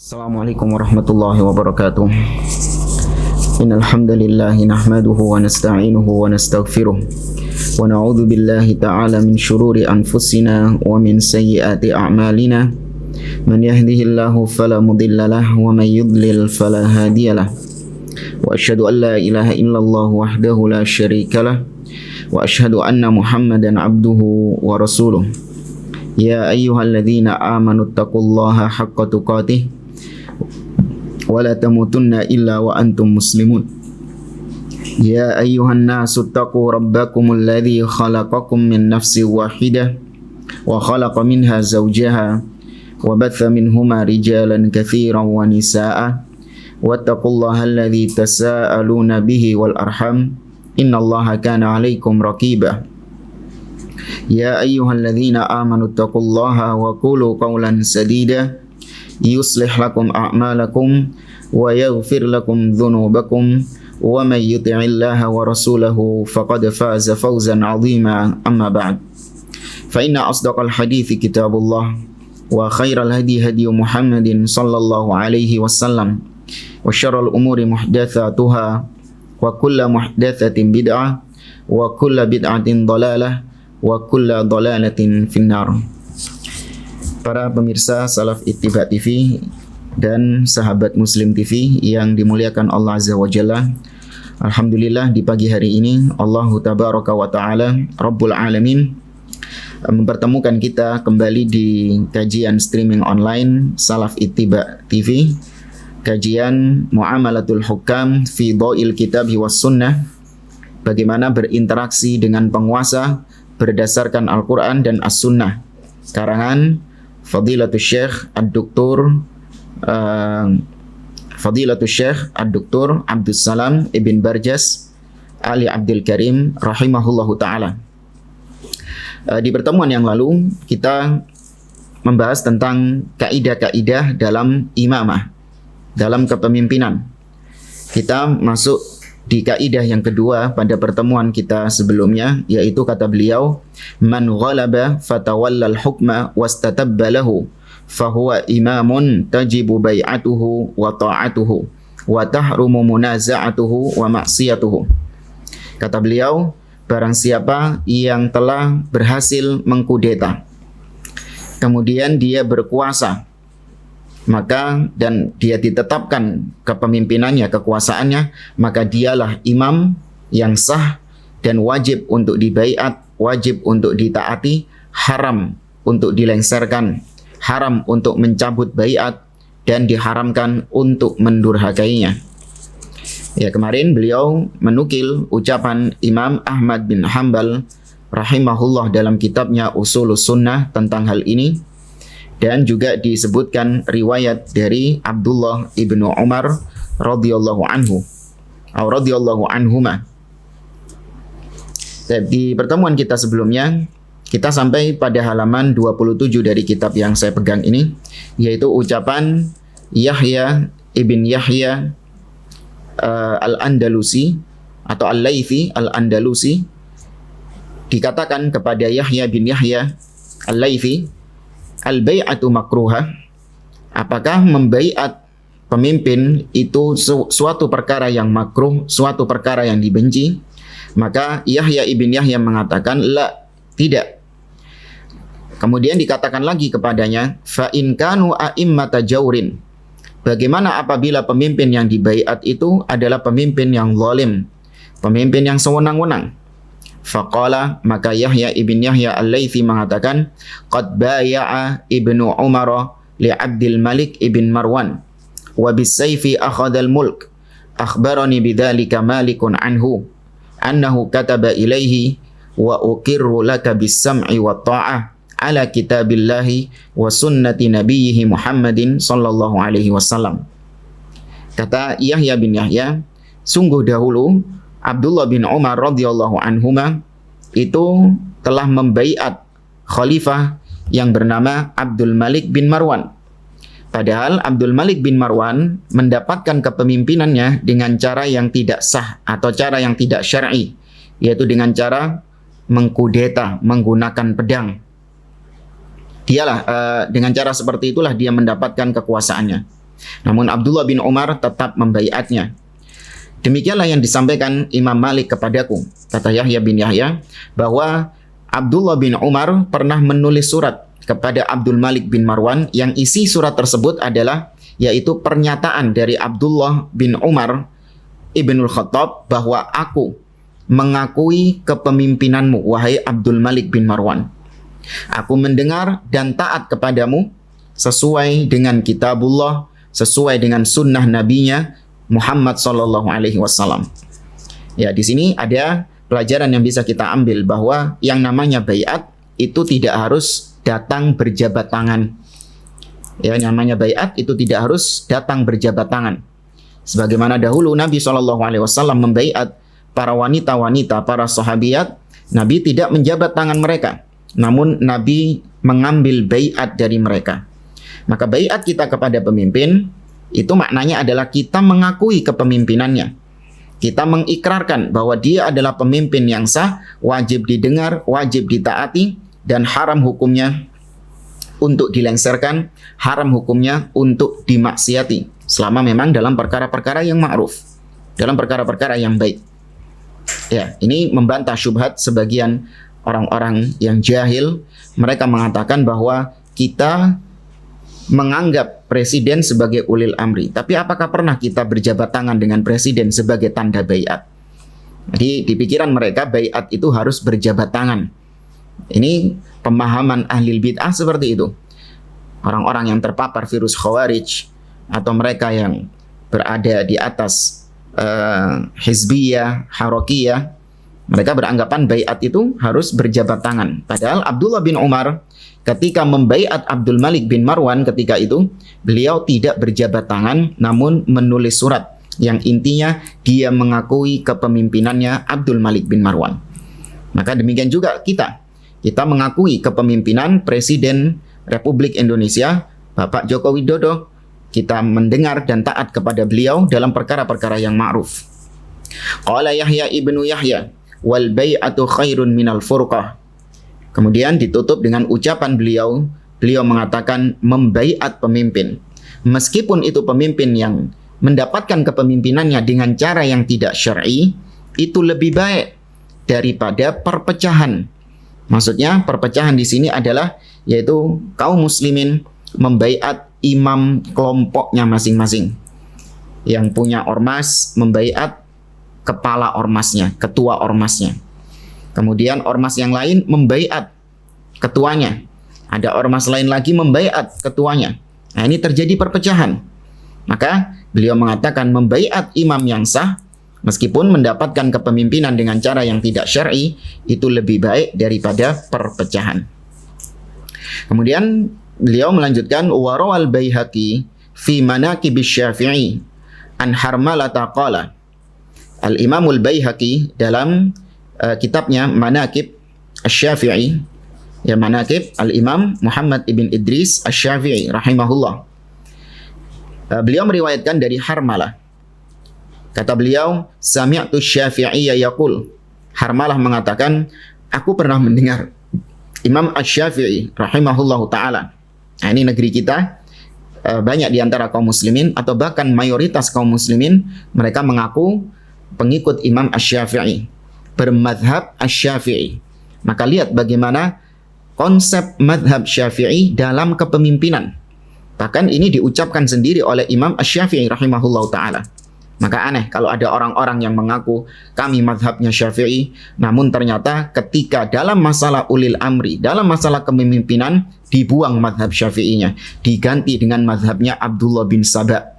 Assalamualaikum warahmatullahi wabarakatuh. Innal hamdalillah nahmaduhu wa nasta'inuhu wa nastaghfiruh wa na'udzu billahi ta'ala min shururi anfusina wa min sayyiati a'malina. Man yahdihillahu fala mudhillalah wa man yudlil fala hadiyalah. Wa asyhadu an la ilaha illallah wahdahu la syarikalah wa asyhadu anna Muhammadan abduhu wa rasuluh. Ya ayyuhalladzina amanu taqullaha haqqa tuqatih wa la tamutunna illa wa antum muslimun. Ya ayyuhan nasu taqu rabbakumul ladzi khalaqakum min nafsin wahidah wa khalaqa minha zawjaha wa batha minhuma rijalan katsiran wa nisaa'a wattaqullaha alladzi tasaaluna bihi wal arham innallaha kana 'alaikum raqiba. Ya ayyuhalladzina amanu taqullaha wa qulu qawlan sadida yuslih lakum a'malakum wa yaghfir lakum dhunubakum wa may yuti'illaha wa rasulahu faqad faza fawzan 'azima. Amma ba'd, fa inna asdaqal hadithi kitabullah wa khairal hadi hadi Muhammadin sallallahu alaihi wasallam wa syarrul umuri muhdatsatuha wa kullu muhdatsatin bid'ah wa kullu bid'atin dhalalah wa kullu dhalalatin finnar. Para pemirsa Salaf Ittiba TV dan sahabat Muslim TV yang dimuliakan Allah Azza wa Jalla, alhamdulillah di pagi hari ini Allah Tabaraka wa Ta'ala Rabbul Alamin mempertemukan kita kembali di kajian streaming online Salaf Ittiba TV, kajian Muamalatul Hukam fi Dha'il Kitabi was Sunnah, bagaimana berinteraksi dengan penguasa berdasarkan Al-Quran dan As-Sunnah, karangan Fadilatul Syekh Ad-Doktor Abdus Salam Ibn Barjas Ali Abdul Karim rahimahullahu ta'ala. Di pertemuan yang lalu kita membahas tentang kaidah-kaidah dalam imamah, dalam kepemimpinan. Kita masuk di kaidah yang kedua pada pertemuan kita sebelumnya, yaitu kata beliau, man ghalaba fatawallal hukma wastatabba lahu fahuwa imamun tajibu bai'atuhu wa ta'atuhu wa tahrumu munaza'atuhu wa maksiyatuhu. Kata beliau, barang siapa yang telah berhasil mengkudeta, kemudian dia berkuasa, maka dan dia ditetapkan kepemimpinannya, kekuasaannya, maka dialah imam yang sah dan wajib untuk dibaiat, wajib untuk ditaati, haram untuk dilengsarkan, haram untuk mencabut baiat, dan diharamkan untuk mendurhakainya. Ya, kemarin beliau menukil ucapan Imam Ahmad bin Hanbal rahimahullah dalam kitabnya Ushulus Sunnah tentang hal ini, dan juga disebutkan riwayat dari Abdullah ibnu Umar radhiyallahu anhu atau radhiyallahu anhuma. Di pertemuan kita sebelumnya kita sampai pada halaman 27 dari kitab yang saya pegang ini, yaitu ucapan Yahya ibn Yahya Al-Andalusi atau Al-Laythi Al-Andalusi. Dikatakan kepada Yahya bin Yahya Al-Laythi, al-bai'atu makruha, apakah membaiat pemimpin itu suatu perkara yang makruh, suatu perkara yang dibenci? Maka Yahya ibn Yahya mengatakan, la, tidak. Kemudian dikatakan lagi kepadanya, fa in kanu a'immata jaurin, bagaimana apabila pemimpin yang dibaiat itu adalah pemimpin yang zalim, pemimpin yang sewenang-wenang? Faqala, maka Yahya ibn Yahya Al-Laythi mengatakan, qad baya'a ibnu Umar li Abdul Malik ibn Marwan wa bisayfi akhadal mulk akhbarani bidzalika Malikun anhu annahu kataba ilaihi wa uqirru laka bis-sam'i wa ta'ah ala kitabillahi wa sunnati nabiyhi Muhammadin sallallahu alaihi wasallam. Kata Yahya bin Yahya, sungguh dahulu Abdullah bin Umar radhiyallahu anhuma itu telah membaiat khalifah yang bernama Abdul Malik bin Marwan. Padahal Abdul Malik bin Marwan mendapatkan kepemimpinannya dengan cara yang tidak sah atau cara yang tidak syar'i, yaitu dengan cara mengkudeta menggunakan pedang. Dialah dengan cara seperti itulah dia mendapatkan kekuasaannya. Namun Abdullah bin Umar tetap membaiatnya. Demikianlah yang disampaikan Imam Malik kepadaku, kata Yahya bin Yahya, bahwa Abdullah bin Umar pernah menulis surat kepada Abdul Malik bin Marwan yang isi surat tersebut adalah yaitu pernyataan dari Abdullah bin Umar Ibnul Khattab bahwa aku mengakui kepemimpinanmu, wahai Abdul Malik bin Marwan. Aku mendengar dan taat kepadamu sesuai dengan kitabullah, sesuai dengan sunnah nabinya Muhammad sallallahu alaihi wasallam. Ya, di sini ada pelajaran yang bisa kita ambil bahwa yang namanya baiat itu tidak harus datang berjabat tangan. Ya, namanya baiat itu tidak harus datang berjabat tangan. Sebagaimana dahulu Nabi sallallahu alaihi wasallam membaiat para wanita-wanita, para sahabiat, Nabi tidak menjabat tangan mereka, namun Nabi mengambil baiat dari mereka. Maka baiat kita kepada pemimpin itu maknanya adalah kita mengakui kepemimpinannya. Kita mengikrarkan bahwa dia adalah pemimpin yang sah, wajib didengar, wajib ditaati, dan haram hukumnya untuk dilengsarkan, haram hukumnya untuk dimaksiati, selama memang dalam perkara-perkara yang ma'ruf, dalam perkara-perkara yang baik. Ya, ini membantah syubhat sebagian orang-orang yang jahil. Mereka mengatakan bahwa kita menganggap presiden sebagai ulil amri. Tapi apakah pernah kita berjabat tangan dengan presiden sebagai tanda baiat? Jadi di pikiran mereka baiat itu harus berjabat tangan. Ini pemahaman ahli bid'ah seperti itu. Orang-orang yang terpapar virus khawarij atau mereka yang berada di atas hizbiyah, harakiyah, mereka beranggapan baiat itu harus berjabat tangan. Padahal Abdullah bin Umar ketika membaiat Abdul Malik bin Marwan ketika itu, beliau tidak berjabat tangan, namun menulis surat yang intinya dia mengakui kepemimpinannya Abdul Malik bin Marwan. Maka demikian juga kita mengakui kepemimpinan Presiden Republik Indonesia, Bapak Joko Widodo. Kita mendengar dan taat kepada beliau dalam perkara-perkara yang ma'ruf. Qala Yahya ibnu Yahya, wal bai'atu khairun minal furqah. Kemudian ditutup dengan ucapan beliau mengatakan membaiat pemimpin. Meskipun itu pemimpin yang mendapatkan kepemimpinannya dengan cara yang tidak syar'i, itu lebih baik daripada perpecahan. Maksudnya perpecahan di sini adalah yaitu kaum muslimin membaiat imam kelompoknya masing-masing. Yang punya ormas membaiat kepala ormasnya, ketua ormasnya. Kemudian ormas yang lain membaiat ketuanya. Ada ormas lain lagi membaiat ketuanya. Nah, ini terjadi perpecahan. Maka beliau mengatakan membaiat imam yang sah meskipun mendapatkan kepemimpinan dengan cara yang tidak syar'i itu lebih baik daripada perpecahan. Kemudian beliau melanjutkan warawal Baihaqi fi manaqib Syafi'i an Harmalata qala. Al-Imamul Baihaqi dalam kitabnya Manaqib Asy-Syafi'i, ya Manaqib Al-Imam Muhammad ibn Idris Asy-Syafi'i rahimahullah. Beliau meriwayatkan dari Harmalah. Kata beliau, sami'tu Syafi'iyya yaqul. Harmalah mengatakan, aku pernah mendengar Imam Asy-Syafi'i rahimahullahu taala. Nah, ini negeri kita banyak di antara kaum muslimin atau bahkan mayoritas kaum muslimin mereka mengaku pengikut Imam Asy-Syafi'i, bermadhab Asy-Syafi'i. Maka lihat bagaimana konsep madhab Syafi'i dalam kepemimpinan. Bahkan ini diucapkan sendiri oleh Imam Asy-Syafi'i rahimahullahu ta'ala. Maka aneh kalau ada orang-orang yang mengaku kami madhabnya Syafi'i, namun ternyata ketika dalam masalah ulil amri, dalam masalah kepemimpinan, dibuang madhab Syafi'inya, diganti dengan madhabnya Abdullah bin Saba.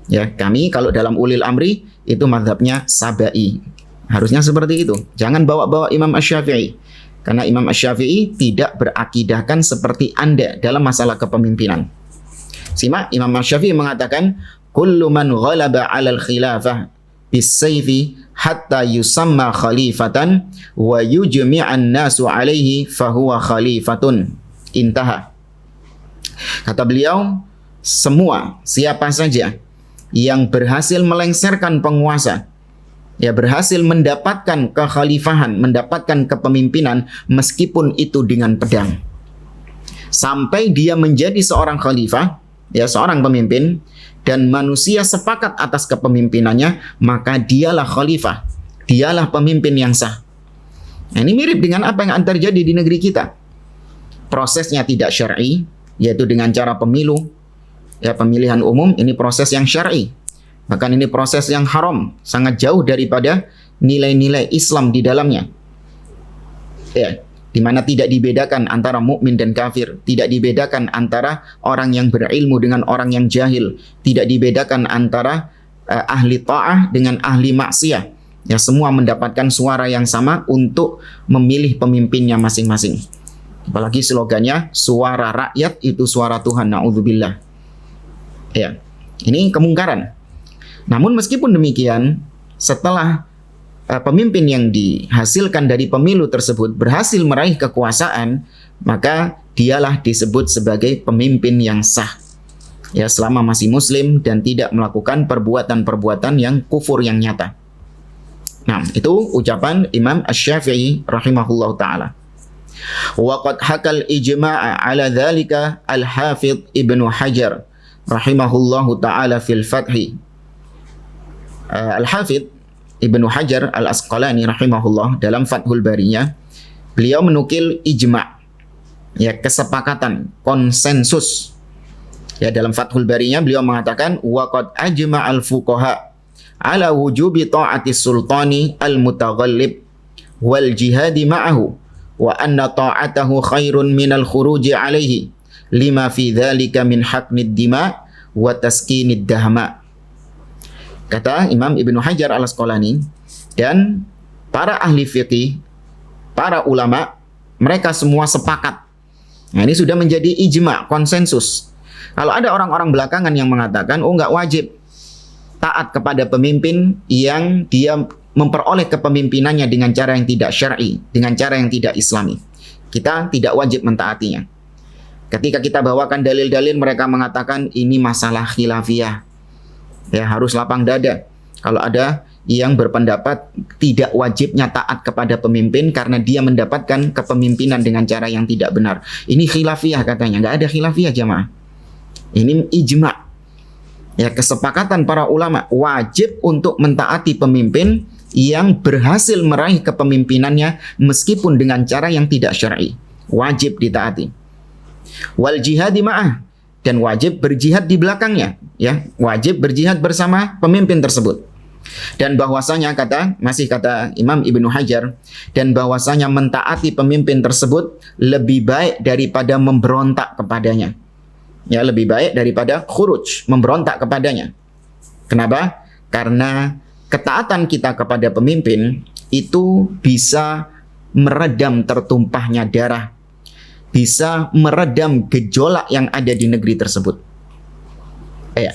Ya, kami kalau dalam ulil amri itu madhabnya Sabai. Harusnya seperti itu. Jangan bawa-bawa Imam Asy-Syafi'i. Karena Imam Asy-Syafi'i tidak berakidahkan seperti Anda dalam masalah kepemimpinan. Simak, Imam Asy-Syafi'i mengatakan, kullu man ghalaba 'alal khilafah bis-sayfi hatta yusamma khalifatan wa yujmi'an nasu 'alaihi fahuwa khalifatun. Intaha. Kata beliau, siapa saja yang berhasil melengsarkan penguasa, ya berhasil mendapatkan kekhalifahan, mendapatkan kepemimpinan meskipun itu dengan pedang, sampai dia menjadi seorang khalifah, ya seorang pemimpin, dan manusia sepakat atas kepemimpinannya, maka dialah khalifah, dialah pemimpin yang sah. Nah, ini mirip dengan apa yang terjadi di negeri kita. Prosesnya tidak syar'i, yaitu dengan cara pemilu, ya pemilihan umum, ini proses yang syar'i. Bahkan ini proses yang haram, sangat jauh daripada nilai-nilai Islam di dalamnya. Ya, di mana tidak dibedakan antara mukmin dan kafir, tidak dibedakan antara orang yang berilmu dengan orang yang jahil, tidak dibedakan antara ahli ta'ah dengan ahli maksiyah. Ya, semua mendapatkan suara yang sama untuk memilih pemimpinnya masing-masing. Apalagi slogannya, suara rakyat itu suara Tuhan, na'udzubillah. Ya, ini kemungkaran. Namun meskipun demikian, setelah pemimpin yang dihasilkan dari pemilu tersebut berhasil meraih kekuasaan, maka dialah disebut sebagai pemimpin yang sah. Ya, selama masih muslim dan tidak melakukan perbuatan-perbuatan yang kufur yang nyata. Nah, itu ucapan Imam Asy-Syafi'i rahimahullah ta'ala. Wa qad hakal ijma'a ala dzalika al-Hafidz Ibnu Hajar rahimahullahu ta'ala fil Fathi. Al-Hafidz Ibnu Hajar Al-Asqalani rahimahullah dalam Fathul Barinya, beliau menukil ijma', ya kesepakatan, konsensus. Ya, dalam Fathul Barinya beliau mengatakan wa qad ajma'al fuqaha ala wujubi ta'ati sultani al-mutaghallib wal jihadi ma'ahu wa anna ta'atahu khairun minal khuruji alaihi lima fi dzalika min haqnid dima' wa taskinid dahma. Kata Imam Ibnu Hajar Al-Asqalani, dan para ahli fiqih, para ulama, mereka semua sepakat. Nah, ini sudah menjadi ijma', konsensus. Kalau ada orang-orang belakangan yang mengatakan, oh nggak wajib taat kepada pemimpin yang dia memperoleh kepemimpinannya dengan cara yang tidak syar'i, dengan cara yang tidak islami, kita tidak wajib mentaatinya. Ketika kita bawakan dalil-dalil, mereka mengatakan ini masalah khilafiyah. Ya, harus lapang dada. Kalau ada yang berpendapat tidak wajibnya taat kepada pemimpin karena dia mendapatkan kepemimpinan dengan cara yang tidak benar. Ini khilafiyah katanya. Nggak ada khilafiyah jamaah. Ini ijma'. Ya, kesepakatan para ulama wajib untuk mentaati pemimpin yang berhasil meraih kepemimpinannya meskipun dengan cara yang tidak syar'i. Wajib ditaati. Wal jihadi ma'ah, dan wajib berjihad di belakangnya, ya, wajib berjihad bersama pemimpin tersebut. Dan bahwasanya kata Imam Ibnu Hajar, dan bahwasanya mentaati pemimpin tersebut lebih baik daripada memberontak kepadanya. Ya, lebih baik daripada khuruj, memberontak kepadanya. Kenapa? Karena ketaatan kita kepada pemimpin itu bisa meredam tertumpahnya darah, bisa meredam gejolak yang ada di negeri tersebut. Ya.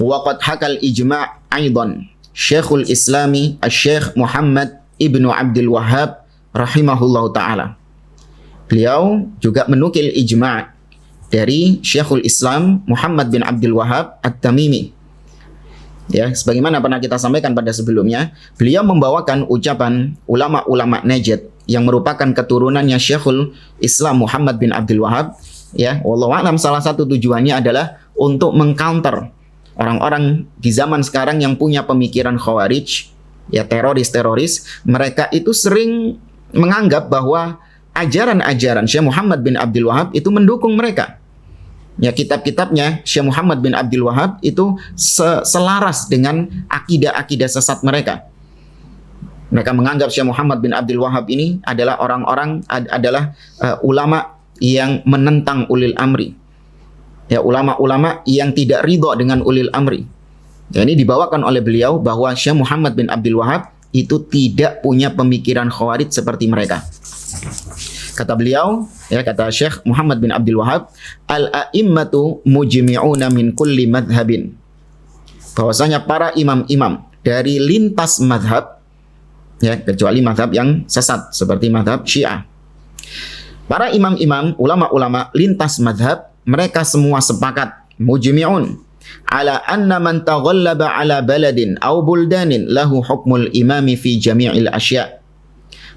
Wa qad hakal ijma' aidan Syekhul Islami Asy-Syaikh Muhammad Ibnu Abdul Wahhab rahimahullahu taala. Beliau juga menukil ijma' dari Syekhul Islam Muhammad bin Abdul Wahhab At-Tamimi. Ya, sebagaimana pernah kita sampaikan pada sebelumnya, beliau membawakan ucapan ulama-ulama Najd yang merupakan keturunannya Syekhul Islam Muhammad bin Abdul Wahhab. Ya, wallahu a'lam, salah satu tujuannya adalah untuk mengcounter orang-orang di zaman sekarang yang punya pemikiran khawarij, ya teroris-teroris. Mereka itu sering menganggap bahwa ajaran-ajaran Syekh Muhammad bin Abdul Wahhab itu mendukung mereka. Ya, kitab-kitabnya Syekh Muhammad bin Abdul Wahhab itu selaras dengan akidah-akidah sesat mereka. Mereka menganggap Syekh Muhammad bin Abdul Wahhab ini adalah ulama yang menentang ulil amri. Ya, ulama-ulama yang tidak ridho dengan ulil amri. Ya, ini dibawakan oleh beliau bahwa Syekh Muhammad bin Abdul Wahhab itu tidak punya pemikiran khawarij seperti mereka. Kata beliau, ya, kata Syekh Muhammad bin Abdul Wahhab, al-a'immatu mujmi'una min kulli madhabin. Bahwasanya para imam-imam dari lintas madhab, ya, kecuali madhab yang sesat seperti madhab Syiah. Para imam-imam, ulama-ulama lintas madhab, mereka semua sepakat, mujmi'un, ala anna man taghallaba ala baladin aw buldanin lahu hukmul imami fi jami'il asya'.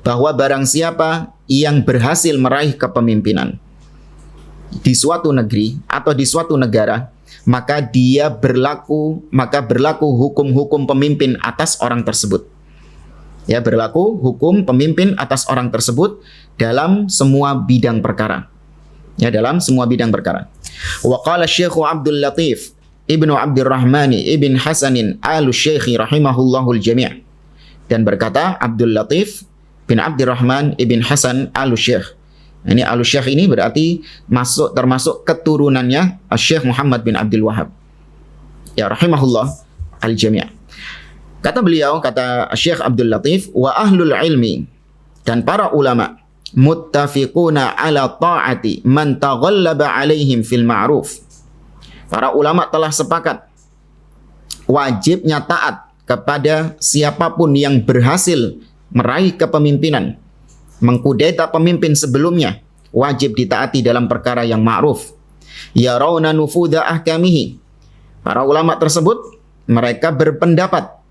Bahwa barang siapa yang berhasil meraih kepemimpinan di suatu negeri atau di suatu negara, maka berlaku hukum-hukum pemimpin atas orang tersebut. Ya, berlaku hukum pemimpin atas orang tersebut dalam semua bidang perkara. Ya, dalam semua bidang perkara. Wa qala Syekh Abdul Latif Ibnu Abdurrahman Ibn Hasanin Al-Syekhi rahimahullahu al-jami'. Dan berkata Abdul Latif bin Abdurrahman Ibn Hasan Al-Syekh. Ini Al-Syekh ini berarti termasuk keturunannya Syekh Muhammad bin Abdul Wahab. Ya, rahimahullah al-jami'. Kata beliau, kata Syekh Abdul Latif, wa ahlul ilmi, dan para ulama, muttafiquna ala ta'ati man taghallaba alaihim fil ma'ruf. Para ulama telah sepakat wajibnya taat kepada siapapun yang berhasil meraih kepemimpinan, mengkudeta pemimpin sebelumnya, wajib ditaati dalam perkara yang ma'ruf. Yarawna nufudha ahkamihi. Para ulama tersebut, mereka berpendapat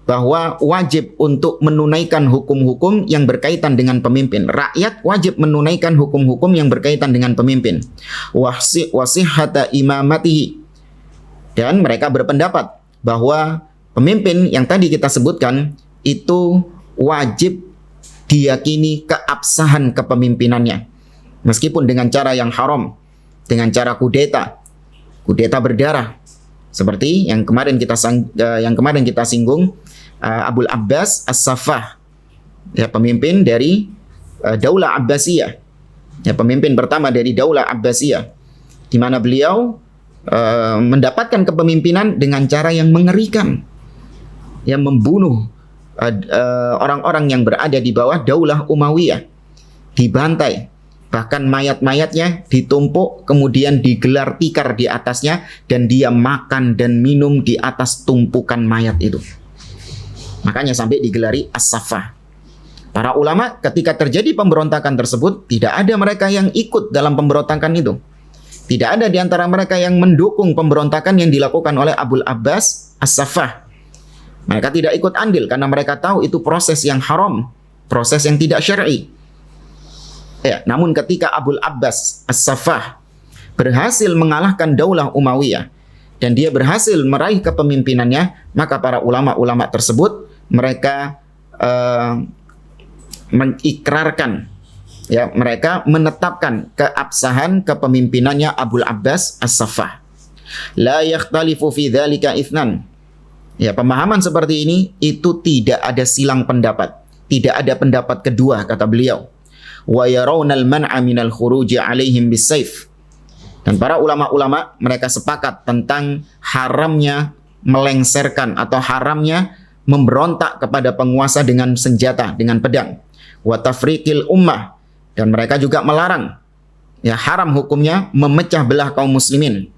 bahwa wajib untuk menunaikan hukum-hukum yang berkaitan dengan pemimpin. Rakyat wajib menunaikan hukum-hukum yang berkaitan dengan pemimpin. Wasihhata imamatihi. Dan mereka berpendapat bahwa pemimpin yang tadi kita sebutkan itu wajib diyakini keabsahan kepemimpinannya. Meskipun dengan cara yang haram, dengan cara kudeta berdarah. Seperti yang kemarin kita singgung, Abul Abbas As-Saffah, ya, pemimpin dari Daulah Abbasiyah, ya, pemimpin pertama dari Daulah Abbasiyah, di mana beliau mendapatkan kepemimpinan dengan cara yang mengerikan, yang membunuh orang-orang yang berada di bawah Daulah Umayyah, dibantai, bahkan mayat-mayatnya ditumpuk, kemudian digelar tikar di atasnya, dan dia makan dan minum di atas tumpukan mayat itu. Makanya sampai digelari As-Saffah. Para ulama ketika terjadi pemberontakan tersebut, tidak ada mereka yang ikut dalam pemberontakan itu. Tidak ada di antara mereka yang mendukung pemberontakan yang dilakukan oleh Abul Abbas As-Saffah. Mereka tidak ikut andil karena mereka tahu itu proses yang haram, proses yang tidak syar'i. Ya, namun ketika Abul Abbas As-Saffah berhasil mengalahkan Daulah Umayyah dan dia berhasil meraih kepemimpinannya, maka para ulama-ulama tersebut mereka mengikrarkan, ya, mereka menetapkan keabsahan kepemimpinannya Abul Abbas As-Saffah. La yakhtalifu fi dzalika itsnan. Ya, pemahaman seperti ini itu tidak ada silang pendapat, tidak ada pendapat kedua, kata beliau. Wa yarawnal man'a minal khuruji 'alaihim bis-saif. Dan para ulama-ulama mereka sepakat tentang haramnya melengsarkan atau haramnya memberontak kepada penguasa dengan senjata, dengan pedang. Wa tafriqil ummah, dan mereka juga melarang, ya, haram hukumnya memecah belah kaum muslimin.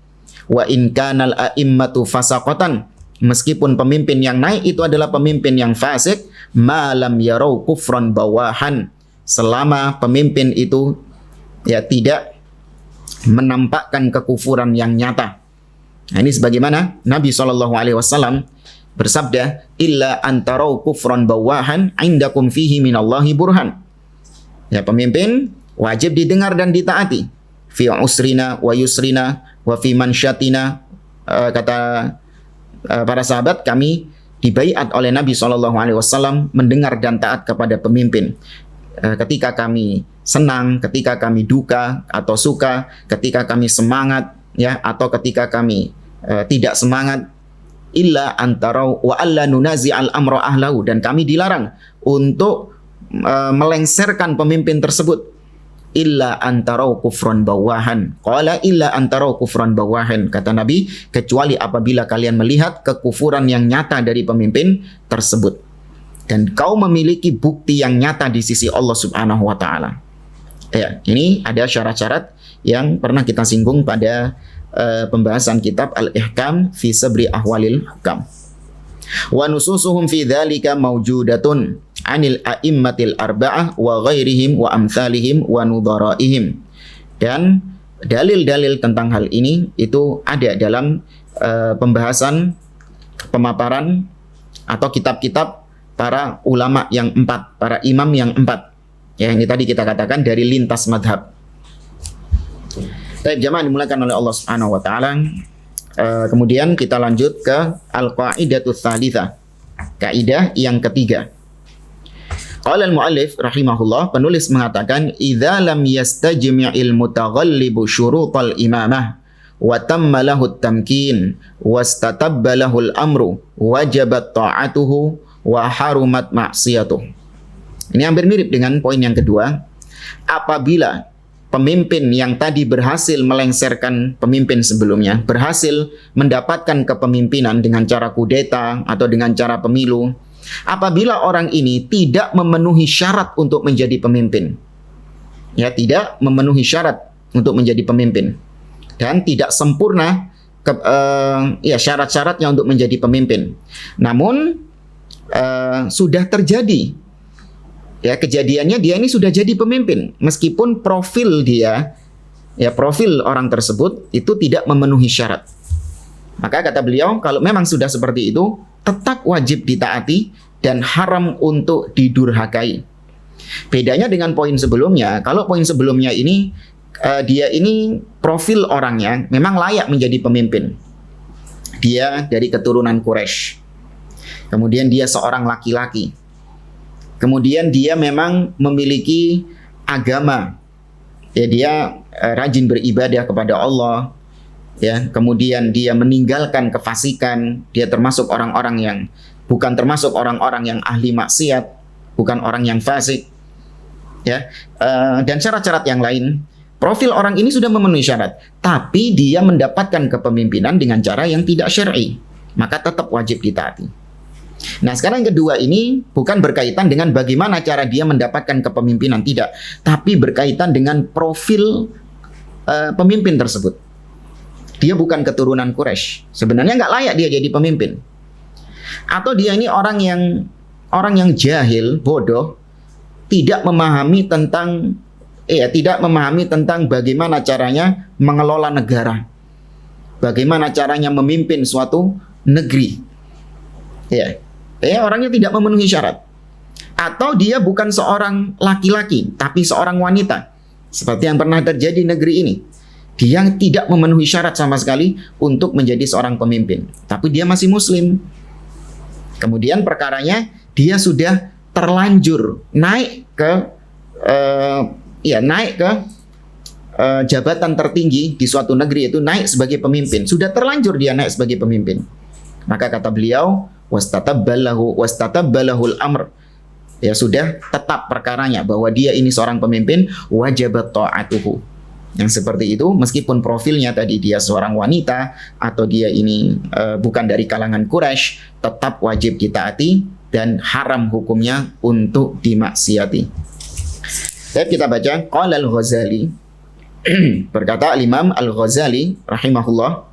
Wa in kanal a'immatu fasaqatan, meskipun pemimpin yang naik itu adalah pemimpin yang fasik, malam yarau kufran bawahan, selama pemimpin itu, ya, tidak menampakkan kekufuran yang nyata. Nah, ini sebagaimana Nabi SAW bersabda, illa antarau kufran bawahan indakum fihi minallahi burhan. Ya, pemimpin wajib didengar dan ditaati. Fi usrina wa yusrina wa fi mansyatina. Kata para sahabat, kami dibaiat oleh Nabi SAW mendengar dan taat kepada pemimpin. Ketika kami senang, ketika kami duka atau suka, ketika kami semangat, ya, atau ketika kami tidak semangat. Illa antarau wa alla nunazi al-amra ahlahu, dan kami dilarang untuk melengsarkan pemimpin tersebut. Illa antarau kufran bawahan. Qala illa antarau kufran bawahan, kata Nabi, kecuali apabila kalian melihat kekufuran yang nyata dari pemimpin tersebut dan kau memiliki bukti yang nyata di sisi Allah Subhanahu wa taala. Ya, ini ada syarat-syarat yang pernah kita singgung pada pembahasan kitab Al-Ihkam fi Sabri Ahwalil Hukam. Wa nususuhum fi dzalika mawjudatun 'anil a'immatil arba'ah wa ghairihim wa amsalihim wa nudharaihim. Dan dalil-dalil tentang hal ini itu ada dalam pembahasan, pemaparan atau kitab-kitab para ulama yang 4, para imam yang 4. Ya, ini tadi kita katakan dari lintas madhab. Baik, jamaah dimulakan oleh Allah Subhanahu wa taala. Kemudian kita lanjut ke al-qaidatus tsalitsah. Kaidah yang ketiga. Qala al-muallif rahimahullah, penulis mengatakan idza lam yastajmi'il mutaghallibu syurutal imamah wa tamma lahu at-tamkin wastatabba lahu al-amru wajabat ta'atuhu wa harumat ma'siyatuh. Ini hampir mirip dengan poin yang kedua. Apabila pemimpin yang tadi berhasil melengsarkan pemimpin sebelumnya, berhasil mendapatkan kepemimpinan dengan cara kudeta atau dengan cara pemilu, apabila orang ini tidak memenuhi syarat untuk menjadi pemimpin, ya, tidak memenuhi syarat untuk menjadi pemimpin dan tidak sempurna syarat-syaratnya untuk menjadi pemimpin, namun sudah terjadi, ya, kejadiannya dia ini sudah jadi pemimpin meskipun profil dia, ya, profil orang tersebut itu tidak memenuhi syarat. Maka kata beliau, kalau memang sudah seperti itu, tetap wajib ditaati dan haram untuk didurhakai. Bedanya dengan poin sebelumnya, kalau poin sebelumnya ini dia ini profil orangnya memang layak menjadi pemimpin. Dia dari keturunan Quraisy. Kemudian dia seorang laki-laki. Kemudian dia memang memiliki agama. Ya, dia rajin beribadah kepada Allah. Ya, kemudian dia meninggalkan kefasikan. Dia termasuk orang-orang yang bukan termasuk orang-orang yang ahli maksiat, bukan orang yang fasik. Ya, dan syarat-syarat yang lain. Profil orang ini sudah memenuhi syarat, tapi dia mendapatkan kepemimpinan dengan cara yang tidak syar'i, maka tetap wajib ditaati. Nah, sekarang yang kedua ini bukan berkaitan dengan bagaimana cara dia mendapatkan kepemimpinan, tidak, tapi berkaitan dengan profil pemimpin tersebut. Dia bukan keturunan Quraisy, sebenarnya nggak layak dia jadi pemimpin. Atau dia ini orang yang jahil, bodoh, tidak memahami tentang bagaimana caranya mengelola negara, bagaimana caranya memimpin suatu negeri. Orangnya tidak memenuhi syarat. Atau dia bukan seorang laki-laki, tapi seorang wanita, seperti yang pernah terjadi di negeri ini. Dia tidak memenuhi syarat sama sekali untuk menjadi seorang pemimpin, tapi dia masih muslim. Kemudian perkaranya dia sudah terlanjur naik ke jabatan tertinggi di suatu negeri, itu naik sebagai pemimpin. Sudah terlanjur dia naik sebagai pemimpin. Maka kata beliau, wastatabbalahul amr. Ya, sudah tetap perkaranya bahwa dia ini seorang pemimpin, wajabat ta'atuhu. Yang seperti itu, meskipun profilnya tadi dia seorang wanita atau dia ini bukan dari kalangan Quraisy, tetap wajib ditaati dan haram hukumnya untuk dimaksiati. Baik, kita baca. Qala al-Ghazali, berkata Imam al-Ghazali rahimahullah,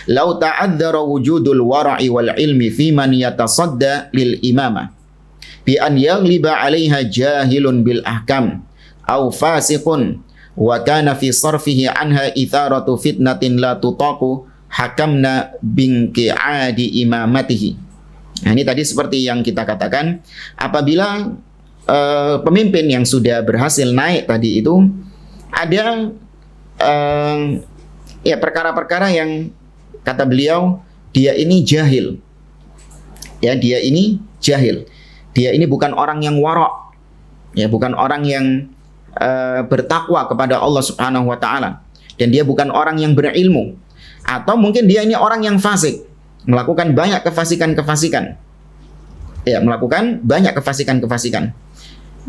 "Lau ta'adzara wujudul wara'i wal ilmi fi man yatasadda lil imamah bi an yaghliba 'alaiha jahilun bil ahkam aw fasiqun wa kana fi sarfihi anha itharatu fitnatin la tutaqu hakamna binqi'adi imamatihi." Nah, ini tadi seperti yang kita katakan, apabila pemimpin yang sudah berhasil naik tadi itu ada perkara-perkara yang kata beliau dia ini jahil. Ya, dia ini jahil. Dia ini bukan orang yang wara', ya, bukan orang yang bertakwa kepada Allah Subhanahu wa taala, dan dia bukan orang yang berilmu, atau mungkin dia ini orang yang fasik, melakukan banyak kefasikan-kefasikan. Ya, melakukan banyak kefasikan-kefasikan.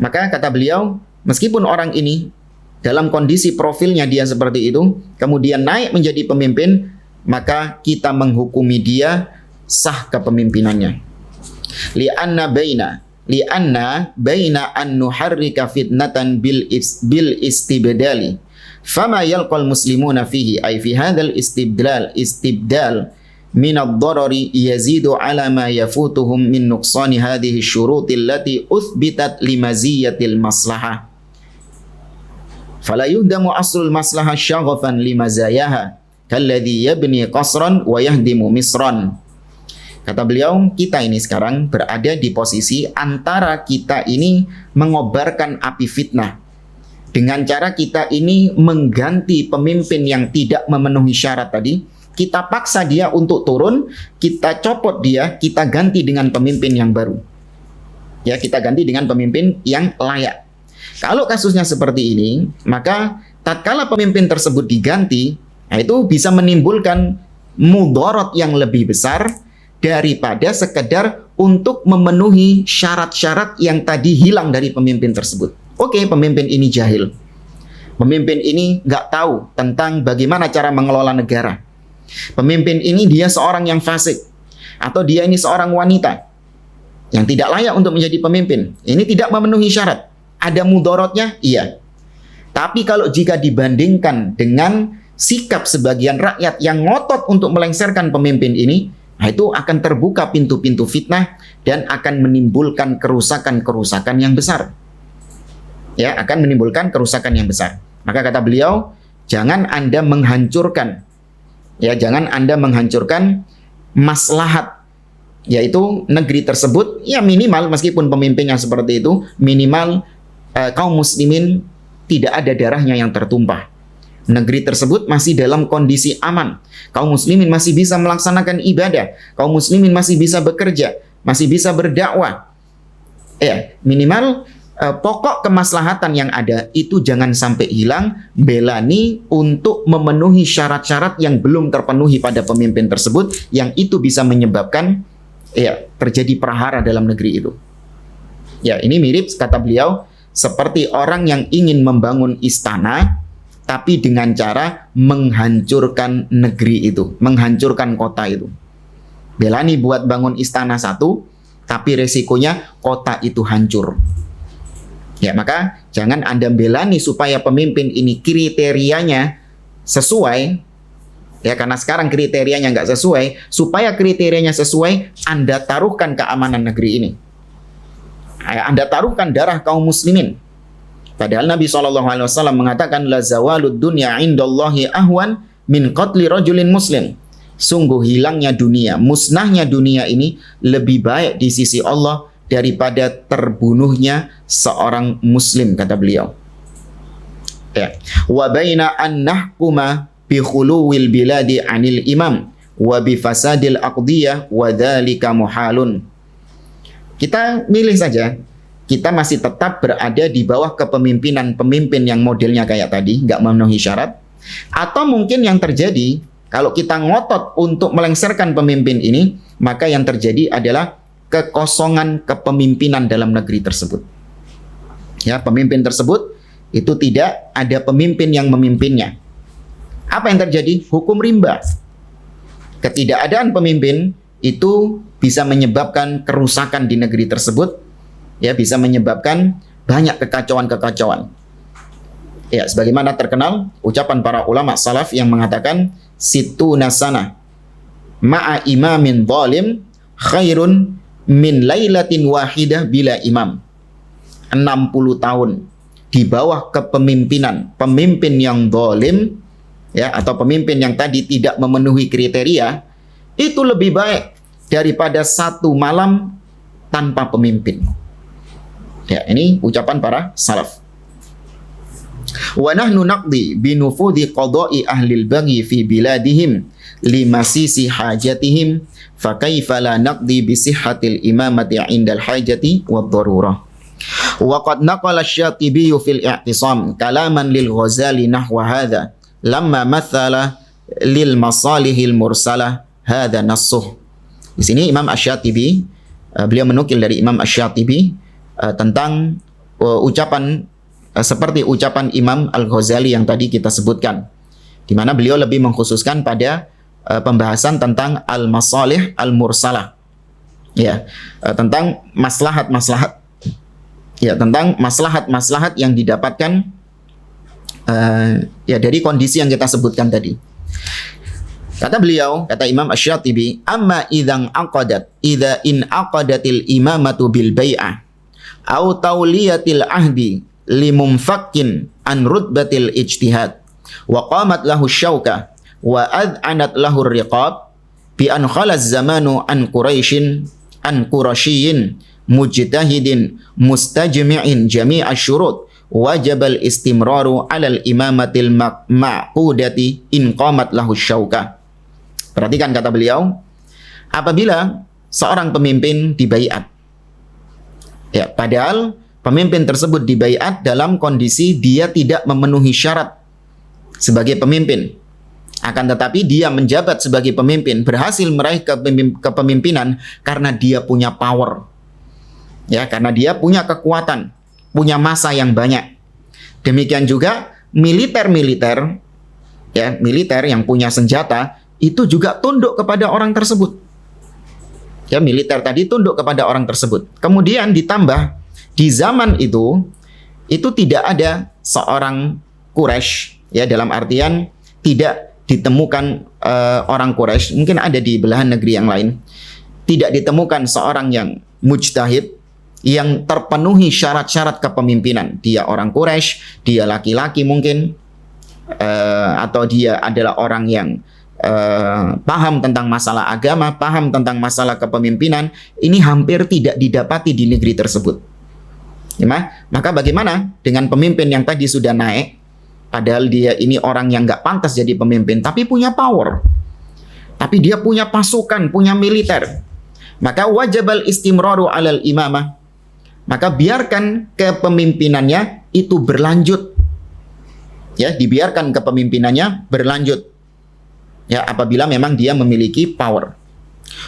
Maka kata beliau, meskipun orang ini dalam kondisi profilnya dia seperti itu, kemudian naik menjadi pemimpin, maka kita menghukumi dia sah kepemimpinannya. Li'anna baina an nuharrika fitnatan bil istibdali fama yalqal muslimuna fihi ay fi hadzal istibdal min ad-darari yazidu ala ma yafutuhum min nuqsani hadhihi asy-syuruti allati uthbitat li maziyatil maslahah fala yuhdamu aslul maslahah syaghafan li mazayaha kalladhi yabni qasran wa yahdimu misran. Kata beliau, kita ini sekarang berada di posisi antara kita ini mengobarkan api fitnah dengan cara kita ini mengganti pemimpin yang tidak memenuhi syarat tadi kita paksa dia untuk turun, kita copot dia, kita ganti dengan pemimpin yang baru. Ya, kita ganti dengan pemimpin yang layak. Kalau kasusnya seperti ini, maka tatkala pemimpin tersebut diganti, nah itu bisa menimbulkan mudarat yang lebih besar daripada sekedar untuk memenuhi syarat-syarat yang tadi hilang dari pemimpin tersebut. Oke, pemimpin ini jahil. Pemimpin ini nggak tahu tentang bagaimana cara mengelola negara. Pemimpin ini dia seorang yang fasik. Atau dia ini seorang wanita yang tidak layak untuk menjadi pemimpin. Ini tidak memenuhi syarat. Ada mudaratnya? Iya. Tapi kalau jika dibandingkan dengan sikap sebagian rakyat yang ngotot untuk melengsarkan pemimpin ini, nah itu akan terbuka pintu-pintu fitnah dan akan menimbulkan kerusakan-kerusakan yang besar. Ya, akan menimbulkan kerusakan yang besar. Maka kata beliau, jangan Anda menghancurkan, ya, jangan Anda menghancurkan maslahat, yaitu negeri tersebut, ya minimal meskipun pemimpinnya seperti itu, minimal kaum muslimin tidak ada darahnya yang tertumpah. Negeri tersebut masih dalam kondisi aman. Kaum muslimin masih bisa melaksanakan ibadah. Kaum muslimin masih bisa bekerja, masih bisa berdakwah. Ya, minimal pokok kemaslahatan yang ada itu jangan sampai hilang, belani untuk memenuhi syarat-syarat yang belum terpenuhi pada pemimpin tersebut, yang itu bisa menyebabkan ya terjadi prahara dalam negeri itu. Ya, ini mirip kata beliau seperti orang yang ingin membangun istana tapi dengan cara menghancurkan negeri itu, menghancurkan kota itu. Belani buat bangun istana satu, tapi resikonya kota itu hancur. Ya, maka jangan Anda belani supaya pemimpin ini kriterianya sesuai, ya, karena sekarang kriterianya nggak sesuai. Supaya kriterianya sesuai, Anda taruhkan keamanan negeri ini. Anda taruhkan darah kaum muslimin. Padahal Nabi SAW mengatakan, la zawalud dunya indallahi ahwan min qatli rajulin muslim. Sungguh hilangnya dunia, musnahnya dunia ini lebih baik di sisi Allah daripada terbunuhnya seorang muslim, kata beliau. Ya. Wa baina an nahkuma bi khuluwil biladi anil imam wa bi fasadil aqdiyah wa dzalika muhalun. Kita milih saja, kita masih tetap berada di bawah kepemimpinan pemimpin yang modelnya kayak tadi, nggak memenuhi syarat. Atau mungkin yang terjadi, kalau kita ngotot untuk melengsarkan pemimpin ini, maka yang terjadi adalah kekosongan kepemimpinan dalam negeri tersebut. Ya, pemimpin tersebut itu tidak ada pemimpin yang memimpinnya. Apa yang terjadi? Hukum rimba. Ketidakadaan pemimpin itu bisa menyebabkan kerusakan di negeri tersebut, ya, bisa menyebabkan banyak kekacauan-kekacauan. Ya, sebagaimana terkenal ucapan para ulama salaf yang mengatakan situna sana ma'a imamin zalim khairun min lailatin wahidah bila imam. 60 tahun di bawah kepemimpinan pemimpin yang zalim, ya, atau pemimpin yang tadi tidak memenuhi kriteria, itu lebih baik daripada satu malam tanpa pemimpin. Ya, ini ucapan para salaf. Wa nahnu naqdi bi nufudhi qada'i ahli al-baghi fi biladihim limasisi hajatihim fa kaifa la naqdi bi sihhatil imamati 'inda al-hajati wad-darurah. Wa qad naqala asy-Syatibi fil i'tisam kalaman lil Ghazali nahwa hadha lamma mathala lil masalihil mursalah hadha nassuh. Di sini Imam Asy-Syatibi beliau menukil dari Imam Asy-Syatibi tentang ucapan seperti ucapan Imam Al-Ghazali yang tadi kita sebutkan, di mana beliau lebih mengkhususkan pada pembahasan tentang al-masalih al-mursalah, ya, tentang maslahat-maslahat, ya, tentang maslahat-maslahat yang didapatkan ya dari kondisi yang kita sebutkan tadi. Kata beliau, kata Imam Asy-Syatibi, amma idza in aqadatil imamatu bil bai'ah au tauliyatil ahdi limumfakkin an rutbatil ijtihad wa qamat lahu syauka wa ad'anat lahu riqab bi an khalaz zamanu an quraisyin mujtahidin mustajmi'in jami'a syurut wajibal istimraru alal imamatil ma'qudati in qamat lahu syauka. Perhatikan kata beliau, apabila seorang pemimpin dibaiat, ya, padahal pemimpin tersebut dibaiat dalam kondisi dia tidak memenuhi syarat sebagai pemimpin, akan tetapi dia menjabat sebagai pemimpin, berhasil meraih kepemimpinan karena dia punya power, ya, karena dia punya kekuatan, punya massa yang banyak. Demikian juga militer, ya, militer yang punya senjata itu juga tunduk kepada orang tersebut. Ya, militer tadi tunduk kepada orang tersebut. Kemudian ditambah di zaman itu tidak ada seorang Quraisy, ya, dalam artian tidak ditemukan orang Quraisy, mungkin ada di belahan negeri yang lain, tidak ditemukan seorang yang mujtahid yang terpenuhi syarat-syarat kepemimpinan. Dia orang Quraisy, dia laki-laki mungkin, atau dia adalah orang yang paham tentang masalah agama, paham tentang masalah kepemimpinan. Ini hampir tidak didapati di negeri tersebut. Ya, maka bagaimana dengan pemimpin yang tadi sudah naik, padahal dia ini orang yang nggak pantas jadi pemimpin, tapi punya power, tapi dia punya pasukan, punya militer. Maka wajibal istimraru alal imamah, maka biarkan kepemimpinannya itu berlanjut, ya, dibiarkan kepemimpinannya berlanjut, ya, apabila memang dia memiliki power.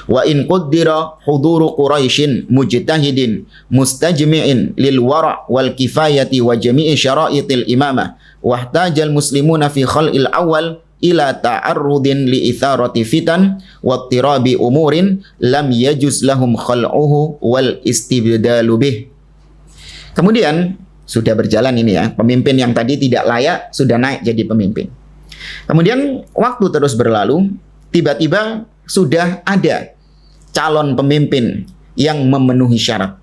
Wa in qaddira huduru Quraisyin mujtahidin mustajmi'in lil wara' wal kifayati wa jami'i syara'itil imamah wahtajal muslimuna fi khal'il awal ila ta'arrudin li itharati fitan wa tirabi umurin lam yajuz lahum khal'uhu wal istibdalu bih. Kemudian sudah berjalan ini, ya, pemimpin yang tadi tidak layak sudah naik jadi pemimpin. Kemudian waktu terus berlalu, tiba-tiba sudah ada calon pemimpin yang memenuhi syarat.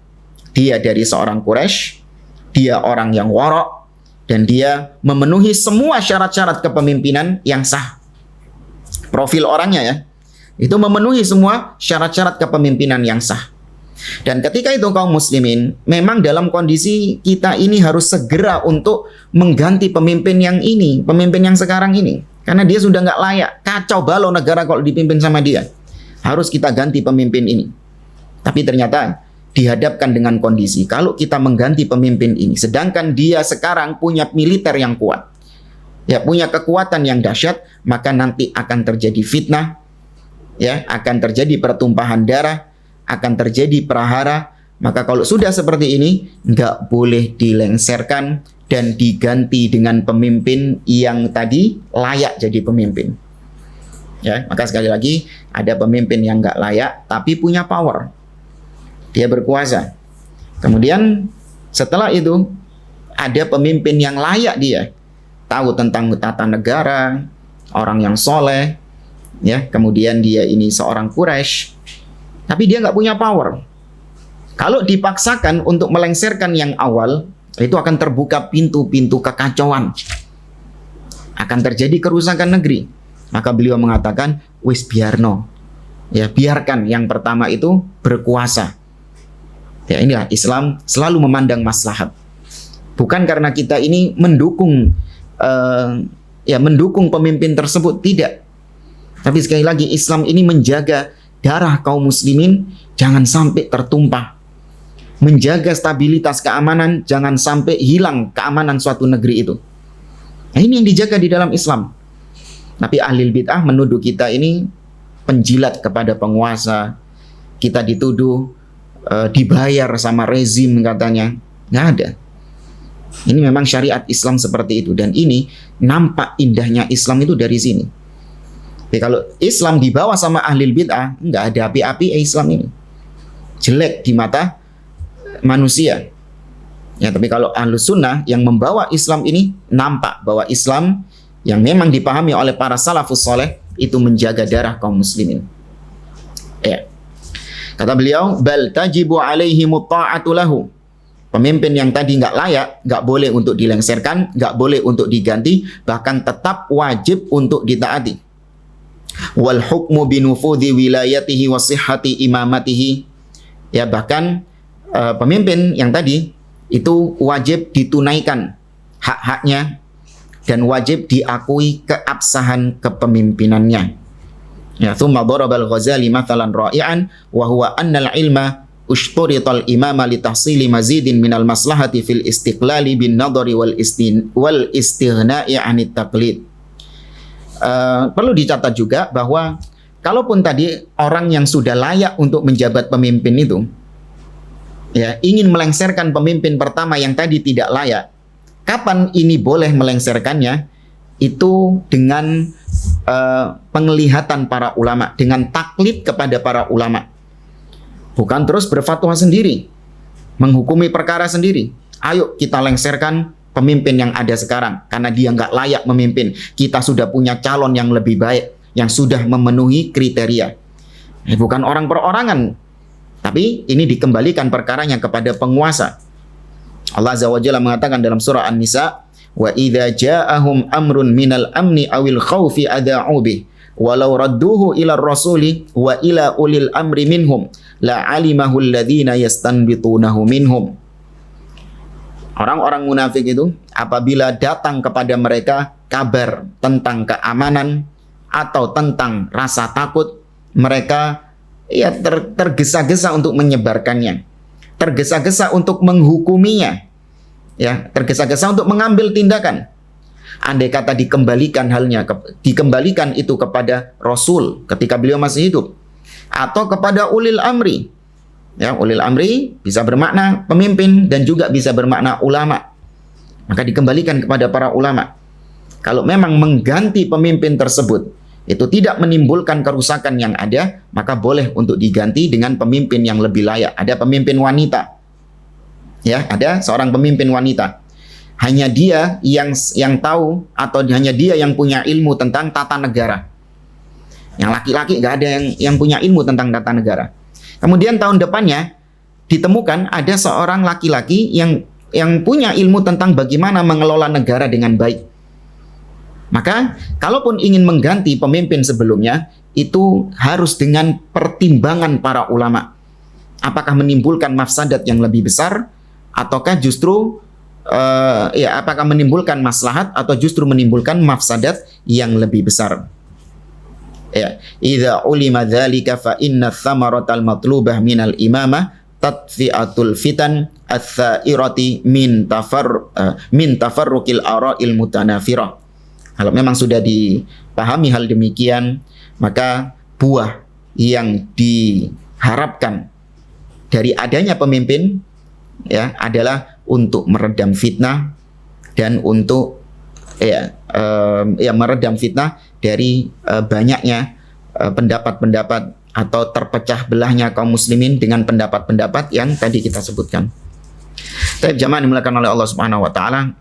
Dia dari seorang Quraisy, dia orang yang wara', dan dia memenuhi semua syarat-syarat kepemimpinan yang sah. Profil orangnya, ya, itu memenuhi semua syarat-syarat kepemimpinan yang sah. Dan ketika itu kaum muslimin memang dalam kondisi kita ini harus segera untuk mengganti pemimpin yang ini, pemimpin yang sekarang ini, karena dia sudah nggak layak, kacau balau negara kalau dipimpin sama dia. Harus kita ganti pemimpin ini. Tapi ternyata dihadapkan dengan kondisi kalau kita mengganti pemimpin ini, sedangkan dia sekarang punya militer yang kuat, ya, punya kekuatan yang dahsyat, maka nanti akan terjadi fitnah, ya, akan terjadi pertumpahan darah, akan terjadi prahara. Maka kalau sudah seperti ini, nggak boleh dilengserkan dan diganti dengan pemimpin yang tadi layak jadi pemimpin. Ya, maka sekali lagi, ada pemimpin yang nggak layak tapi punya power, dia berkuasa. Kemudian setelah itu ada pemimpin yang layak, dia tahu tentang tata negara, orang yang soleh, ya, kemudian dia ini seorang Quraisy, tapi dia nggak punya power. Kalau dipaksakan untuk melengsarkan yang awal, itu akan terbuka pintu-pintu kekacauan, akan terjadi kerusakan negeri. Maka beliau mengatakan, wis biarno, ya, biarkan yang pertama itu berkuasa. Ya, inilah Islam selalu memandang maslahat. Bukan karena kita ini mendukung mendukung pemimpin tersebut, tidak. Tapi sekali lagi Islam ini menjaga darah kaum muslimin jangan sampai tertumpah. Menjaga stabilitas keamanan, jangan sampai hilang keamanan suatu negeri itu. Nah, ini yang dijaga di dalam Islam. Tapi ahli bid'ah menuduh kita ini penjilat kepada penguasa. Kita dituduh dibayar sama rezim katanya. Nggak ada. Ini memang syariat Islam seperti itu. Dan ini nampak indahnya Islam itu dari sini. Tapi kalau Islam dibawa sama ahli bid'ah, nggak ada api-api Islam ini. Jelek di mata manusia. Ya, tapi kalau Ahlus Sunnah yang membawa Islam ini, nampak bahwa Islam yang memang dipahami oleh para salafus soleh itu menjaga darah kaum muslimin. Ya. Kata beliau, bal tajibu alaihi mutta'atu lahu. Pemimpin yang tadi nggak layak, nggak boleh untuk dilengserkan, nggak boleh untuk diganti, bahkan tetap wajib untuk ditaati. Wal hukmu binufudhi wilayatihi wa sihhati imamatihi. Ya, bahkan pemimpin yang tadi itu wajib ditunaikan hak-haknya dan wajib diakui keabsahan kepemimpinannya. Ya, thumma daraba al-Ghazali mathalan ra'i'an wa huwa anna al-ilma ushturital imama li tahsili mazidin minal maslahati fil istiqlali bin nadari wal istighna'i 'anit taqlid. Perlu dicatat juga bahwa kalaupun tadi orang yang sudah layak untuk menjabat pemimpin itu ya ingin melengsarkan pemimpin pertama yang tadi tidak layak, kapan ini boleh melengsarkannya? Itu dengan penglihatan para ulama, dengan taklid kepada para ulama. Bukan terus berfatwa sendiri, menghukumi perkara sendiri. Ayo kita lengsarkan pemimpin yang ada sekarang karena dia nggak layak memimpin. Kita sudah punya calon yang lebih baik, yang sudah memenuhi kriteria. Bukan orang perorangan, tapi ini dikembalikan perkaranya kepada penguasa. Allah Azza wa Jalla mengatakan dalam surah An-Nisa, wa idza ja'ahum amrun minal amni awil khaufi ada'u bih walau radduhu ila rasuli wa ila ulil amri minhum la alimahu alladhina yastanbitunahu minhum. Orang-orang munafik itu apabila datang kepada mereka kabar tentang keamanan atau tentang rasa takut, mereka ya tergesa-gesa untuk menyebarkannya, tergesa-gesa untuk menghukuminya, ya, tergesa-gesa untuk mengambil tindakan. Andai kata dikembalikan dikembalikan itu kepada Rasul ketika beliau masih hidup, atau kepada ulil amri. Ya, ulil amri bisa bermakna pemimpin dan juga bisa bermakna ulama. Maka dikembalikan kepada para ulama. Kalau memang mengganti pemimpin tersebut itu tidak menimbulkan kerusakan yang ada, maka boleh untuk diganti dengan pemimpin yang lebih layak. Ada pemimpin wanita. Ya, ada seorang pemimpin wanita. Hanya dia yang tahu atau hanya dia yang punya ilmu tentang tata negara. Yang laki-laki nggak ada yang punya ilmu tentang tata negara. Kemudian tahun depannya ditemukan ada seorang laki-laki yang punya ilmu tentang bagaimana mengelola negara dengan baik. Maka kalaupun ingin mengganti pemimpin sebelumnya, itu harus dengan pertimbangan para ulama. Apakah menimbulkan mafsadat yang lebih besar, ataukah justru apakah menimbulkan maslahat atau justru menimbulkan mafsadat yang lebih besar. Ya, idza ulima dzalika fa inna thamaratal matlubah minal imamah tadfi'atul fitan ats-tsa'irati min tafarruqil ara'il mutanafirah. Kalau memang sudah dipahami hal demikian, maka buah yang diharapkan dari adanya pemimpin ya adalah untuk meredam fitnah dan untuk meredam fitnah dari banyaknya pendapat-pendapat atau terpecah belahnya kaum muslimin dengan pendapat-pendapat yang tadi kita sebutkan. Baik, jamaah dimuliakan oleh Allah Subhanahu wa taala,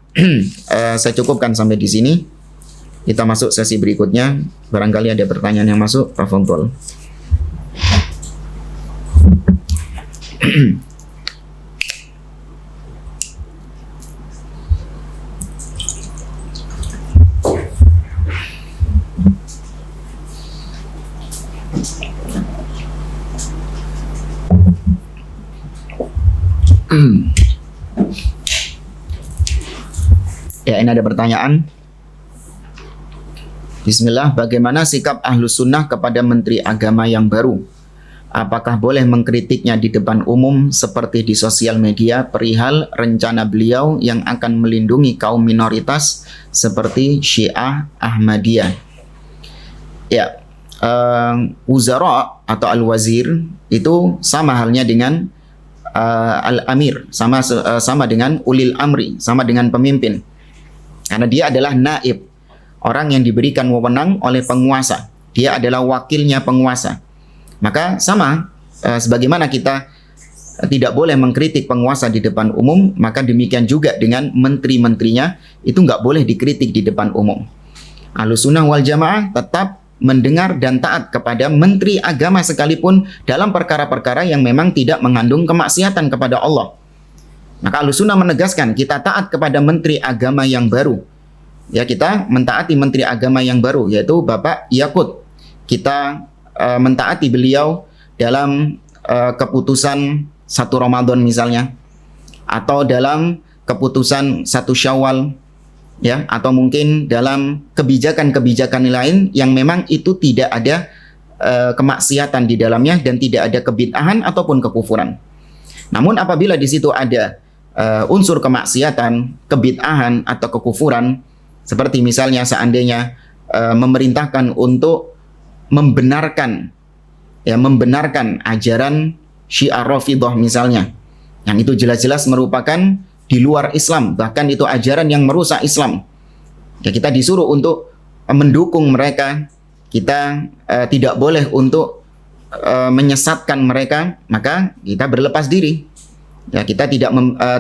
saya cukupkan sampai di sini. Kita masuk sesi berikutnya. Barangkali ada pertanyaan yang masuk, tafadhol. Ya, ini ada pertanyaan. Bismillah, bagaimana sikap Ahlus Sunnah kepada Menteri Agama yang baru? Apakah boleh mengkritiknya di depan umum seperti di sosial media perihal rencana beliau yang akan melindungi kaum minoritas seperti Syiah Ahmadiyah? Ya, Wuzara atau Al-Wazir itu sama halnya dengan Al-Amir, sama dengan Ulil Amri, sama dengan pemimpin. Karena dia adalah naib, orang yang diberikan wewenang oleh penguasa. Dia adalah wakilnya penguasa. Maka sama, sebagaimana kita tidak boleh mengkritik penguasa di depan umum, maka demikian juga dengan menteri-menterinya, itu nggak boleh dikritik di depan umum. Ahlus Sunnah wal Jamaah tetap mendengar dan taat kepada menteri agama sekalipun dalam perkara-perkara yang memang tidak mengandung kemaksiatan kepada Allah. Maka Ahlus Sunnah menegaskan kita taat kepada menteri agama yang baru. Ya, kita mentaati menteri agama yang baru, yaitu Bapak Yakut. Kita mentaati beliau dalam keputusan 1 Ramadan misalnya, atau dalam keputusan 1 Syawal, ya, atau mungkin dalam kebijakan-kebijakan lain yang memang itu tidak ada kemaksiatan di dalamnya dan tidak ada kebid'ahan ataupun kekufuran. Namun apabila di situ ada unsur kemaksiatan, kebid'ahan atau kekufuran, seperti misalnya seandainya memerintahkan untuk membenarkan ajaran Syiah Rafidhah misalnya, yang itu jelas-jelas merupakan di luar Islam, bahkan itu ajaran yang merusak Islam. Ya, kita disuruh untuk mendukung mereka, kita tidak boleh untuk menyesatkan mereka, maka kita berlepas diri. Ya, kita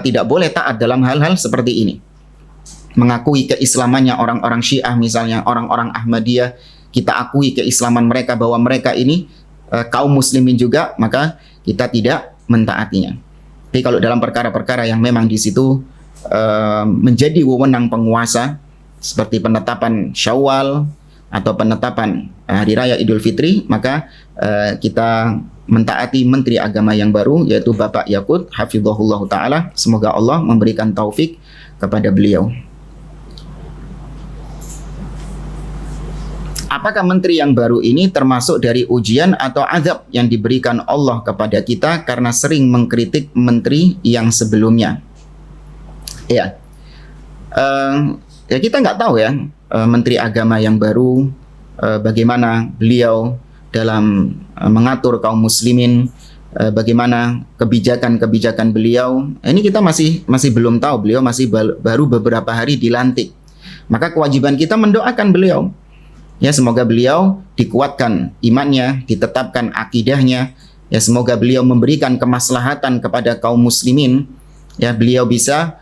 tidak boleh taat dalam hal-hal seperti ini. Mengakui keislamannya orang-orang Syiah misalnya, orang-orang Ahmadiyah, kita akui keislaman mereka bahwa mereka ini kaum muslimin juga, maka kita tidak mentaatinya. Tapi kalau dalam perkara-perkara yang memang di situ menjadi wewenang penguasa, seperti penetapan Syawal atau penetapan Hari Raya Idul Fitri, maka kita mentaati Menteri Agama yang baru, yaitu Bapak Yaqut Hafizahullah Ta'ala. Semoga Allah memberikan taufik kepada beliau. Apakah menteri yang baru ini termasuk dari ujian atau azab yang diberikan Allah kepada kita karena sering mengkritik menteri yang sebelumnya? Ya, kita nggak tahu ya, Menteri Agama yang baru, bagaimana beliau dalam mengatur kaum muslimin, bagaimana kebijakan-kebijakan beliau. Ini kita masih belum tahu, beliau masih baru beberapa hari dilantik. Maka kewajiban kita mendoakan beliau. Ya, semoga beliau dikuatkan imannya, ditetapkan akidahnya. Ya, semoga beliau memberikan kemaslahatan kepada kaum muslimin. Ya, beliau bisa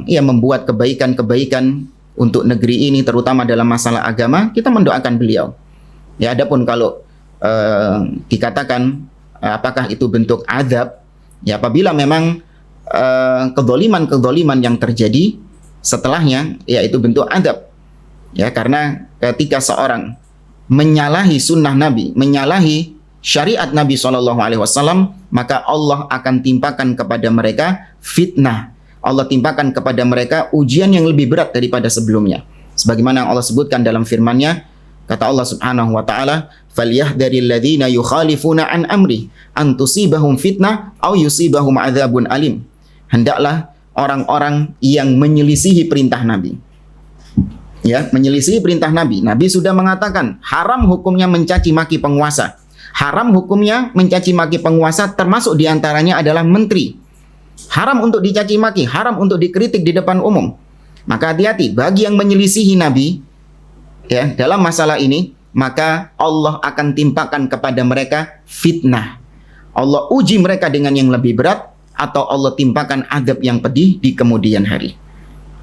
membuat kebaikan-kebaikan untuk negeri ini, terutama dalam masalah agama. Kita mendoakan beliau. Ya, adapun kalau dikatakan apakah itu bentuk azab, ya apabila memang kedoliman yang terjadi setelahnya, ya itu bentuk azab. Ya, karena ketika seorang menyalahi sunnah Nabi, menyalahi syariat Nabi SAW, maka Allah akan timpakan kepada mereka fitnah. Allah timpakan kepada mereka ujian yang lebih berat daripada sebelumnya. Sebagaimana yang Allah sebutkan dalam firman-Nya, kata Allah Subhanahu wa taala, "Falyahdharil ladzina yukhalifuna an amri an tusibahum fitnah aw yusibahum adzabun alim." Hendaklah orang-orang yang menyelisihi perintah Nabi. Ya, menyelisihi perintah Nabi. Nabi sudah mengatakan haram hukumnya mencaci maki penguasa. Haram hukumnya mencaci maki penguasa, termasuk diantaranya adalah menteri. Haram untuk dicaci maki, haram untuk dikritik di depan umum. Maka hati-hati bagi yang menyelisihi Nabi ya dalam masalah ini, maka Allah akan timpakan kepada mereka fitnah. Allah uji mereka dengan yang lebih berat, atau Allah timpakan azab yang pedih di kemudian hari.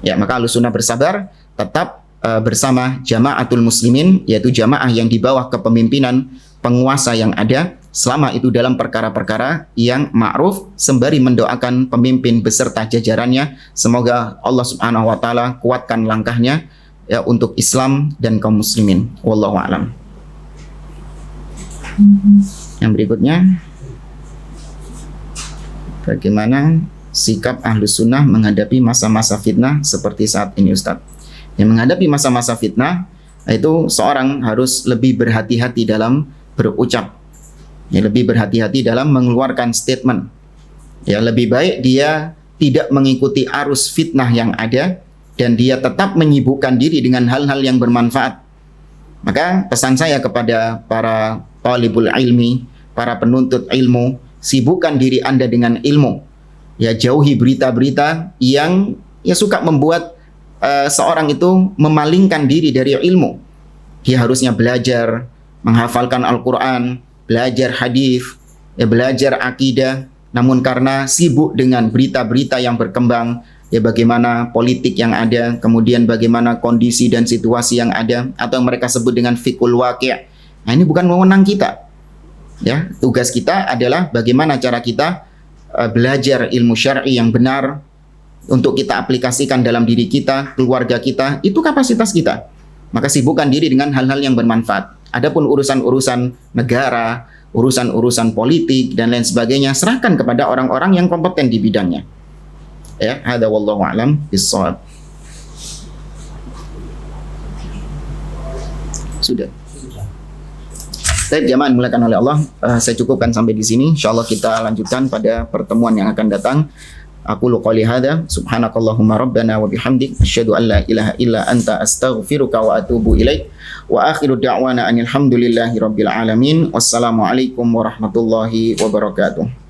Ya, maka Ahlussunnah bersabar tetap bersama jamaatul muslimin, yaitu jamaah yang di bawah kepemimpinan penguasa yang ada, selama itu dalam perkara-perkara yang ma'ruf, sembari mendoakan pemimpin beserta jajarannya. Semoga Allah Subhanahu wa taala kuatkan langkahnya ya untuk Islam dan kaum muslimin. Wallahu a'lam. Yang berikutnya, bagaimana sikap Ahlus Sunnah menghadapi masa-masa fitnah seperti saat ini, Ustadz? Yang menghadapi masa-masa fitnah itu seorang harus lebih berhati-hati dalam berucap, ya, lebih berhati-hati dalam mengeluarkan statement. Ya, lebih baik dia tidak mengikuti arus fitnah yang ada dan dia tetap menyibukkan diri dengan hal-hal yang bermanfaat. Maka pesan saya kepada para talibul ilmi, para penuntut ilmu, sibukkan diri Anda dengan ilmu. Ya, jauhi berita-berita yang suka membuat seorang itu memalingkan diri dari ilmu. Dia harusnya belajar menghafalkan Al-Quran, belajar hadis, belajar akidah. Namun karena sibuk dengan berita-berita yang berkembang, ya bagaimana politik yang ada, kemudian bagaimana kondisi dan situasi yang ada, atau yang mereka sebut dengan fiqhul waqi'. Nah, ini bukan wewenang kita. Ya, tugas kita adalah bagaimana cara kita belajar ilmu syar'i yang benar, untuk kita aplikasikan dalam diri kita, keluarga kita, itu kapasitas kita. Maka sibukkan diri dengan hal-hal yang bermanfaat. Adapun urusan-urusan negara, urusan-urusan politik dan lain sebagainya, serahkan kepada orang-orang yang kompeten di bidangnya. Ya, hadza wallahu a'lam bissawab. Sudah. Baik, jamaah dimuliakan oleh Allah, saya cukupkan sampai di sini. Insyaallah kita lanjutkan pada pertemuan yang akan datang. Aku qouli hadza subhanakallahumma rabbana wa bihamdik asyhadu an la ilaha illa anta astaghfiruka wa atubu ilaik. Wa akhiru da'wana anil hamdulillahi rabbil alamin. Wassalamu alaikum warahmatullahi wabarakatuh.